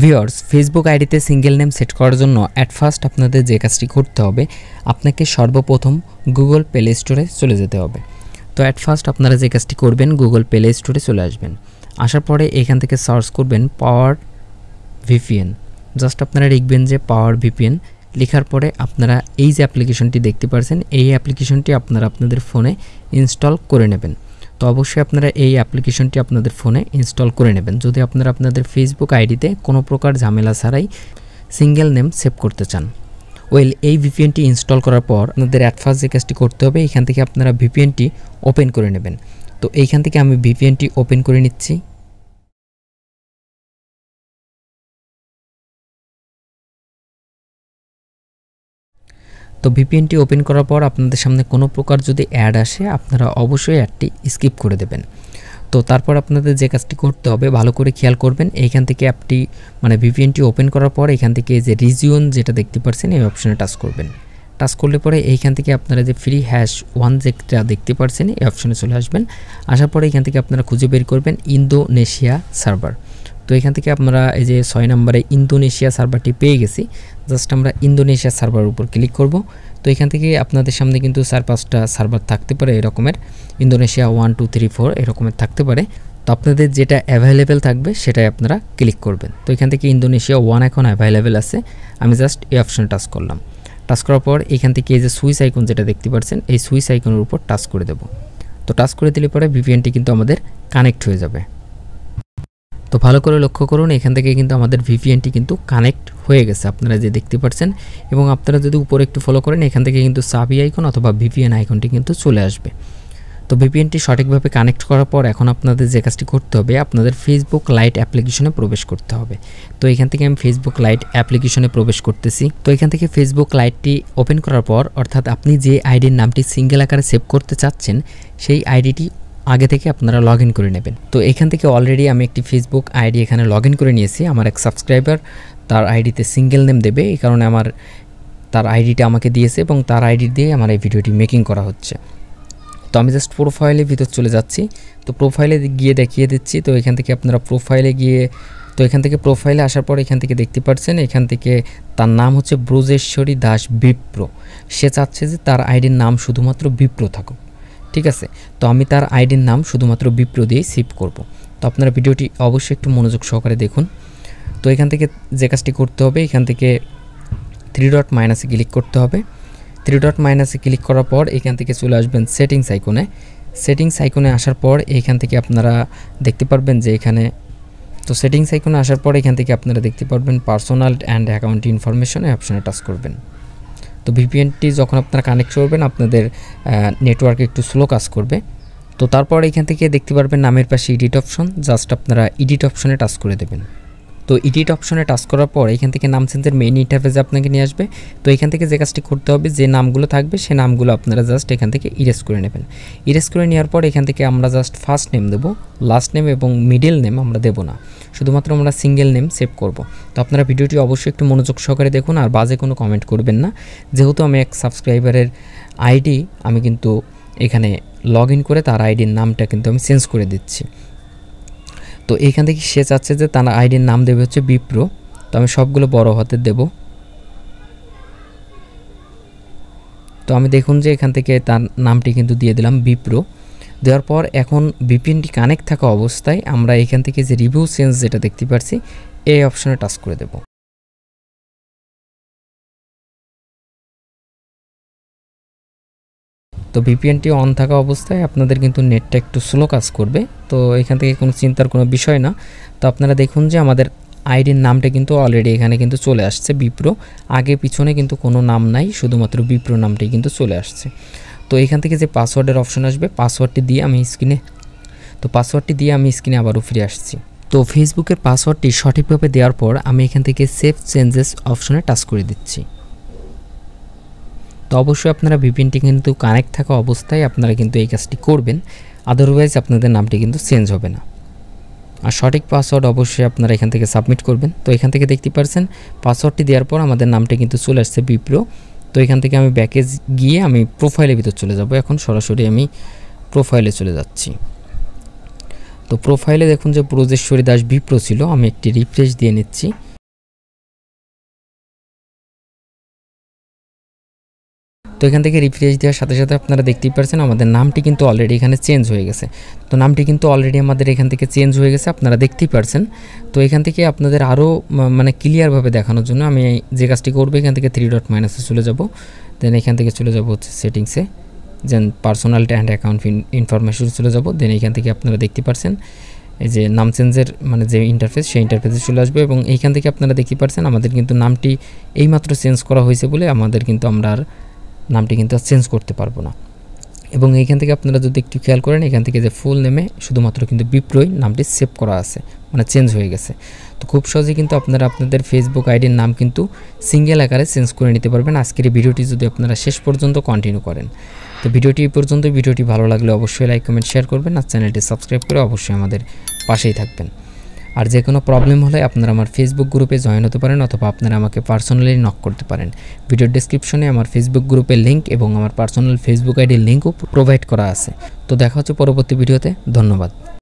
Viewers, Facebook আইডিতে single name set করার জন্য অ্যাট ফার্স্ট আপনাদের যে কাজটি করতে হবে, আপনাকে সর্বপ্রথম গুগল প্লে স্টোরে চলে যেতে হবে। তো অ্যাট ফার্স্ট আপনারা যে কাজটি করবেন, গুগল প্লে স্টোরে চলে আসবেন। আসার পরে এখান থেকে সার্চ করবেন পাওয়ার ভিপিএন। জাস্ট আপনারা লিখবেন যে পাওয়ার ভিপিএন। লেখার পরে আপনারা এই যে অ্যাপ্লিকেশনটি দেখতে পাচ্ছেন, এই অ্যাপ্লিকেশনটি আপনারা আপনাদের ফোনে ইনস্টল করে নেবেন। তো অবশ্যই আপনারা এই অ্যাপ্লিকেশনটি আপনাদের ফোনে ইনস্টল করে নেবেন যদি আপনারা আপনাদের ফেসবুক আইডিতে কোনো প্রকার ঝামেলা ছাড়াই সিঙ্গেল নেম সেভ করতে চান। এই ভিপিএনটি ইনস্টল করার পর আপনাদের অ্যাট ফার্স্ট যে কাজটি করতে হবে, এখান থেকে আপনারা ভিপিএনটি ওপেন করে নেবেন। তো এইখান থেকে আমি ভিপিএনটি ওপেন করে নিচ্ছি। তো ভিপিএনটি ওপেন করার পর আপনাদের সামনে কোনো প্রকার যদি অ্যাড আসে, আপনারা অবশ্যই অ্যাডটি স্কিপ করে দেবেন। তো তারপর আপনাদের যে কাজটি করতে হবে, ভালো করে খেয়াল করবেন। এইখান থেকে অ্যাপটি ভিপিএনটি ওপেন করার পর এখান থেকে যে রিজিয়ন যেটা দেখতে পাচ্ছেন, এই অপশনে টাচ করবেন। টাচ করলে পরে এইখান থেকে আপনারা যে ফ্রি #1 যেটা দেখতে পাচ্ছেন, এই অপশনে চলে আসবেন। আসার পরে এখান থেকে আপনারা খুঁজে বের করবেন ইন্দোনেশিয়া সার্ভার। তো এখান থেকে আপনারা এই যে 6 নম্বরে ইন্দোনেশিয়া সার্ভারটি পেয়ে গেছি। জাস্ট আমরা ইন্দোনেশিয়া সার্ভারের উপর ক্লিক করব। তো এখান থেকে আপনাদের সামনে কিন্তু 4-5টা সার্ভার থাকতে পারে এরকমের, ইন্দোনেশিয়া 1 2 3 4 এরকমের থাকতে পারে। তো আপনাদের যেটা অ্যাভেলেবেল থাকবে সেটাই আপনারা ক্লিক করবেন। তো এখান থেকে ইন্দোনেশিয়া 1 এখন অ্যাভেলেবেল আছে। আমি জাস্ট এই অপশনে টাচ করলাম। টাচ করার পর এখান থেকে এই যে সুইচ আইকন যেটা দেখতে পাচ্ছেন, এই সুইচ আইকনের উপর টাচ করে দেব। তো টাচ করে দিলে পরে ভিপিএনটি কিন্তু আমাদের কানেক্ট হয়ে যাবে। তো ভালো করে লক্ষ্য করুন, এখান থেকে কিন্তু আমাদের ভিপিএনটি কিন্তু কানেক্ট হয়ে গেছে, আপনারা যে দেখতে পাচ্ছেন। এবং আপনারা যদি উপরে একটু ফলো করেন, এখান থেকে কিন্তু সাবি আইকন অথবা ভিপিএন আইকনটি কিন্তু চলে আসবে। তো ভিপিএনটি সঠিকভাবে কানেক্ট করার পর এখন আপনাদের যে কাজটি করতে হবে, আপনাদের ফেসবুক লাইট অ্যাপ্লিকেশনে প্রবেশ করতে হবে। তো এখান থেকে আমি ফেসবুক লাইট অ্যাপ্লিকেশনে প্রবেশ করতেছি। তো এখান থেকে ফেসবুক লাইটটি ওপেন করার পর, অর্থাৎ আপনি যে আইডির নামটি সিঙ্গেল আকারে সেভ করতে চাচ্ছেন, সেই আইডিটি আগে থেকে আপনারা লগ ইন করে নেবেন। তো এখান থেকে অলরেডি আমি একটি ফেসবুক আইডি এখানে লগ ইন করে নিয়েছি। আমার এক সাবস্ক্রাইবার তার আইডিতে সিঙ্গেল নেম দেবে, এই কারণে তার আইডিটা আমাকে দিয়েছে এবং তার আইডি দিয়ে আমার এই ভিডিওটি মেকিং করা হচ্ছে। তো আমি জাস্ট প্রোফাইলের ভিতর চলে যাচ্ছি। তো প্রোফাইলে গিয়ে দেখিয়ে দিচ্ছি। তো এখান থেকে আপনারা প্রোফাইলে আসার পর এখান থেকে দেখতে পাচ্ছেন, এখান থেকে তার নাম হচ্ছে ব্রজেশ্বরী দাস বিপ্র। সে চাচ্ছে যে তার আইডির নাম শুধুমাত্র বিপ্র থাকুক, ঠিক আছে। তো আমি তার আইডির নাম শুধুমাত্র বিপ্র দিয়েই সেভ করব। তো আপনারা ভিডিওটি অবশ্যই একটু মনোযোগ সহকারে দেখুন। তো এখান থেকে যে কাজটি করতে হবে, এখান থেকে 3 ডট মাইনাসে ক্লিক করতে হবে। 3 ডট মাইনাসে ক্লিক করার পর এখান থেকে চলে আসবেন সেটিংস আইকনে। সেটিংস আইকনে আসার পর এখান থেকে আপনারা দেখতে পারবেন যে এখানে, তো সেটিংস আইকনে আসার পর এখান থেকে আপনারা দেখতে পারবেন পার্সোনাল অ্যান্ড অ্যাকাউন্ট ইনফরমেশন, এই অপশনে টাচ করবেন। তো ভিপিএনটি যখন আপনারা কানেক্ট করবেন, আপনাদের নেটওয়ার্ক একটু স্লো কাজ করবে। তো তারপর এখান থেকে দেখতে পারবেন নামের পাশে এডিট অপশন, জাস্ট আপনারা এডিট অপশনে টাচ করে দেবেন। তো এডিট অপশনে টাচ করার পর এখান থেকে নাম চেঞ্জের মেইন ইন্টারফেসে আপনাকে নিয়ে আসবে। তো এখান থেকে যে কাজটি করতে হবে, যে নামগুলো থাকবে সেই নামগুলো আপনারা জাস্ট এখান থেকে ইরেজ করে নেবেন। ইরেজ করে নেওয়ার পর এখান থেকে আমরা জাস্ট ফার্স্ট নেম দেবো, লাস্ট নেম এবং মিডল নেম আমরা দেবো না, শুধুমাত্র আমরা সিঙ্গেল নেম সেভ করব। তো আপনারা ভিডিওটি অবশ্যই একটু মনোযোগ সহকারে দেখুন আর বাজে কোনো কমেন্ট করবেন না। যেহেতু আমি এক সাবস্ক্রাইবারের আইডি আমি কিন্তু এখানে লগ ইন করে তার আইডির নামটা কিন্তু আমি চেঞ্জ করে দিচ্ছি। তো এইখান থেকে সে চাচ্ছে যে তার আইডির নাম দেবে হচ্ছে বিপ্র। তো আমি সবগুলো বড় হাতের দেব। তো আমি দেখুন যে এখান থেকে তার নামটি কিন্তু দিয়ে দিলাম বিপ্র। দেওয়ার পর এখন ভিপিএনটি কানেক্ট থাকা অবস্থায় আমরা এখান থেকে যে রিভিউ চেঞ্জ যেটা দেখতে পাচ্ছি, এই অপশনে টাচ করে দেব। তো ভিপিএনটি অন থাকা অবস্থায় আপনাদের কিন্তু নেটটা একটু স্লো কাজ করবে। তো এখান থেকে কোনো চিন্তার কোনো বিষয় না। তো আপনারা দেখুন যে আমাদের আইডির নামটা কিন্তু অলরেডি এখানে কিন্তু চলে আসছে বিপ্র। আগে পিছনে কিন্তু কোনো নাম নাই, শুধুমাত্র বিপ্র নামটাই কিন্তু চলে আসছে। তো এখান থেকে যে পাসওয়ার্ডের অপশন আসবে, পাসওয়ার্ডটি দিয়ে আমি স্ক্রিনে আবারও ফিরে আসছি। তো ফেসবুকের পাসওয়ার্ডটি সঠিকভাবে দেওয়ার পর আমি এখান থেকে সেভ চেঞ্জেস অপশনে টাচ করে দিচ্ছি। তো অবশ্যই আপনারা ভিপিএনটি কিন্তু কানেক্ট থাকা অবস্থায় আপনারা কিন্তু এই কাজটি করবেন, আদারওয়াইজ আপনাদের নামটি কিন্তু চেঞ্জ হবে না। আর সঠিক পাসওয়ার্ড অবশ্যই আপনারা এখান থেকে সাবমিট করবেন। তো এখান থেকে দেখতে পাচ্ছেন পাসওয়ার্ডটি দেওয়ার পর আমাদের নামটা কিন্তু চলে আসছে বিপ্র। তো এখান থেকে আমি ব্যাকে গিয়ে আমি প্রোফাইলের ভিতর চলে যাব। এখন সরাসরি আমি প্রোফাইলে চলে যাচ্ছি। তো প্রোফাইলে দেখুন যে ব্রজেশ্বরী দাস বিপ্র ছিল। আমি একটি রিফ্রেশ দিয়ে নিচ্ছি। তো এখান থেকে রিফ্রেশ দেওয়ার সাথে সাথে আপনারা দেখতেই পাচ্ছেন আমাদের নামটি কিন্তু অলরেডি এখানে চেঞ্জ হয়ে গেছে। তো নামটি কিন্তু অলরেডি আমাদের এখান থেকে চেঞ্জ হয়ে গেছে, আপনারা দেখতেই পাচ্ছেন। তো এখান থেকে আপনাদের আরও মানে ক্লিয়ারভাবে দেখানোর জন্য আমি যে কাজটি করবো, এখান থেকে 3 ডট মাইনাসে চলে যাব, দেন এখান থেকে চলে যাব হচ্ছে সেটিংসে, দেন পার্সোনাল অ্যান্ড অ্যাকাউন্ট ইনফরমেশন চলে যাব, দেন এখান থেকে আপনারা দেখতে পাচ্ছেন এই যে নাম চেঞ্জের মানে যে ইন্টারফেস, সেই ইন্টারফেসে চলে আসবে এবং এইখান থেকে আপনারা দেখতে পাচ্ছেন আমাদের কিন্তু নামটি এইমাত্র চেঞ্জ করা হয়েছে বলে আমাদের কিন্তু আমরা আর নামটি কিন্তু চেঞ্জ করতে পারবো না। এবং এইখান থেকে আপনারা যদি একটু খেয়াল করেন, এখান থেকে যে ফুল নেমে শুধুমাত্র কিন্তু বিপ্রয় নামটি সেভ করা আছে, মানে চেঞ্জ হয়ে গেছে। তো খুব সহজে কিন্তু আপনারা আপনাদের ফেসবুক আইডির নাম কিন্তু সিঙ্গেল আকারে চেঞ্জ করে নিতে পারবেন আজকের এই ভিডিওটি যদি আপনারা শেষ পর্যন্ত কন্টিনিউ করেন। তো ভিডিওটি এই পর্যন্ত। ভিডিওটি ভালো লাগলে অবশ্যই লাইক কমেন্ট শেয়ার করবেন, আর চ্যানেলটি সাবস্ক্রাইব করে অবশ্যই আমাদের পাশেই থাকবেন। আর যে কোনো প্রবলেম হলে আপনারা আমার ফেসবুক গ্রুপে জয়েন হতে পারেন, অথবা আপনারা আমাকে পার্সোনালি নক করতে পারেন। ভিডিওর ডেসক্রিপশনে আমার ফেসবুক গ্রুপের লিঙ্ক এবং আমার পার্সোনাল ফেসবুক আইডির লিঙ্কও প্রোভাইড করা আছে। তো দেখা হচ্ছে পরবর্তী ভিডিওতে। ধন্যবাদ।